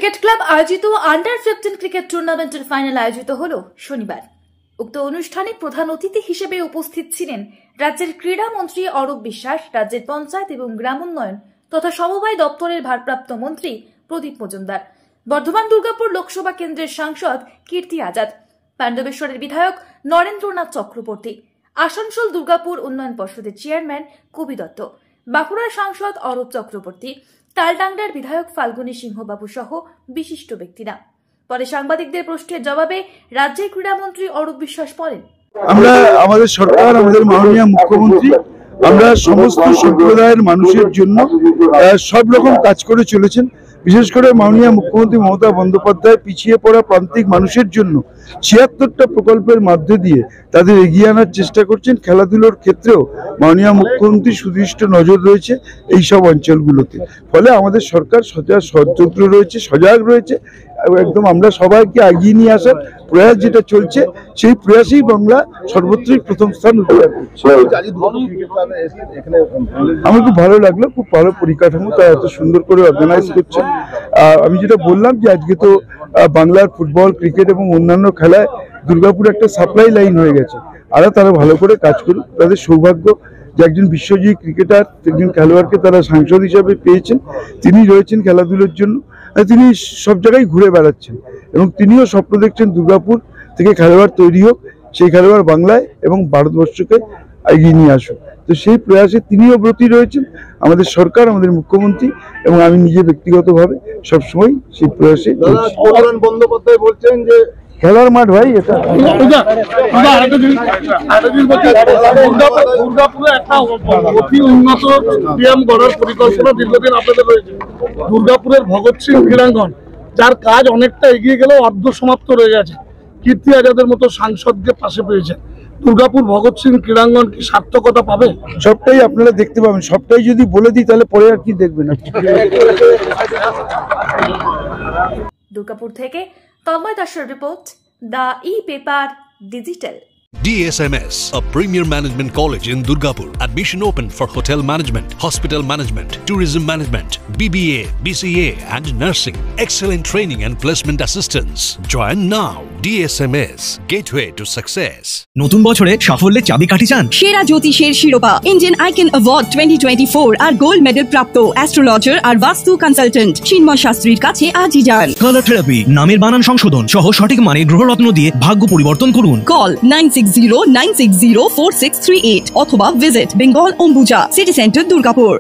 Cricket club আয়োজিত under 15 cricket টুর্নামেন্টের final আয়োজিত হল শনিবার। উক্ত অনুষ্ঠানে প্রধান অতিথি হিসেবে উপস্থিত ছিলেন রাজ্যের ক্রীড়া মন্ত্রী অরূপ বিশ্বাস, রাজ্যের পঞ্চায়েত এবং গ্রাম উন্নয়ন তথা সমবায় দপ্তরের ভারপ্রাপ্ত মন্ত্রী প্রদীপ মজুমদার, বর্ধমান দুর্গাপুর লোকসভা কেন্দ্রের সাংসদ কীর্তি আজাদ, পাণ্ডবেশ্বরের বিধায়ক নরেন্দ্রনাথ চক্রবর্তী, আসানসোল দুর্গাপুর উন্নয়ন পর্ষদের চেয়ারম্যান কবি দত্ত, বাঁকুড়ার সাংসদ অরূপ চক্রবর্তী, তালডাংরার বিধায়ক ফাল্গুনী সিংহবাবু সহ বিশিষ্ট ব্যক্তিরা। পরে সাংবাদিকদের প্রশ্নের জবাবে রাজ্যের ক্রীড়ামন্ত্রী অরূপ বিশ্বাস বলেন, আমরা আমাদের সরকার, আমাদের মাননীয় মুখ্যমন্ত্রী, আমরা সমস্ত সম্প্রদায়ের মানুষের জন্য সব রকম কাজ করে চলেছেন। বিশেষ করে মাননীয় মুখ্যমন্ত্রী মমতা বন্দ্যোপাধ্যায় পিছিয়ে পড়া প্রান্তিক মানুষের জন্য ৭৬টা প্রকল্পের মধ্য দিয়ে তাদের এগিয়ে আনার চেষ্টা করছেন। খেলাধুলোর ক্ষেত্রেও মাননীয় মুখ্যমন্ত্রী সুদৃষ্ট নজর রয়েছে এই সব অঞ্চলগুলোতে। ফলে আমাদের সরকার সচেতন রয়েছে, সজাগ রয়েছে। একদম আমরা সবাইকে এগিয়ে নিয়ে আসার প্রয়াস যেটা চলছে, সেই প্রয়াসেই বাংলা সর্বত্রই প্রথম স্থান অধিকার করছে। আমার খুব ভালো লাগলো, খুব ভালো পরিকাঠামো, তারা এত সুন্দর করে অর্গানাইজ করছে। আমি যেটা বললাম যে আজকে তো বাংলার ফুটবল, ক্রিকেট এবং অন্যান্য খেলায় দুর্গাপুর একটা সাপ্লাই লাইন হয়ে গেছে। আর তারা ভালো করে কাজ করুক। তাদের সৌভাগ্য যে একজন বিশ্বজয়ী ক্রিকেটার, একজন খেলোয়াড়কে তারা সাংসদ হিসাবে পেয়েছেন। তিনি রয়েছেন খেলাধুলোর জন্য, তিনি সব জায়গায় ঘুরে বেড়াচ্ছেন এবং তিনিও স্বপ্ন দেখছেন দুর্গাপুর থেকে খেলোয়াড় তৈরি হোক, সেই খেলোয়াড় বাংলায় এবং ভারতবর্ষকে এগিয়ে নিয়ে আসুক। তো সেই প্রয়াসে তিনিও ব্রতী রয়েছেন। আমাদের সরকার, আমাদের মুখ্যমন্ত্রী এবং আমি নিজে ব্যক্তিগতভাবে সবসময় সেই প্রয়াসে। বন্দ্যোপাধ্যায় বলছেন যে খেলার মাঠ ভাই, এটা দুর্গাপুরে একটা অতি উন্নত স্টেডিয়াম গড়ার পরিকল্পনা দীর্ঘদিন আপনাদের রয়েছে। দুর্গাপুরের ভগৎ সিং ক্রীড়াঙ্গন, যার কাজ অনেকটা এগিয়ে গেলেও অর্ধ সমাপ্ত রয়ে গেছে, কীর্তি আজাদের মতো সাংসদকে পাশে পেয়েছে। দুর্গাপুর ভগৎ সিং ক্রীড়াঙ্গন কি সার্থকতা পাবে? সবটাই আপনারা দেখতে পাবেন। সবটাই যদি বলে দিই তাহলে পরে আর কি দেখবেন। দুর্গাপুর থেকে তন্ময় দাসের report, the e-paper digital. DSMS, a premier management college in Durgapur. Admission open for hotel management, hospital management, tourism management, BBA, BCA and nursing. Excellent training and placement assistance. Join now. DSMS, gateway to success. নতুন বছরে সাফল্যের চাবিকাঠি চান? সেরা জ্যোতিষের শিরোপা Indian icon award 2024 আর gold medal প্রাপ্ত astrologer আর বাস্তু consultant চিন্ময় শাস্ত্রীর কাছে আজই যান। কালার থেরাপি, নামের বানান সংশোধন সহ সঠিক মানে গ্রহরত্ন দিয়ে ভাগ্য পরিবর্তন করুন। কল 9609604638 অথবা visit Bengal Ambuja city centre Durgapur.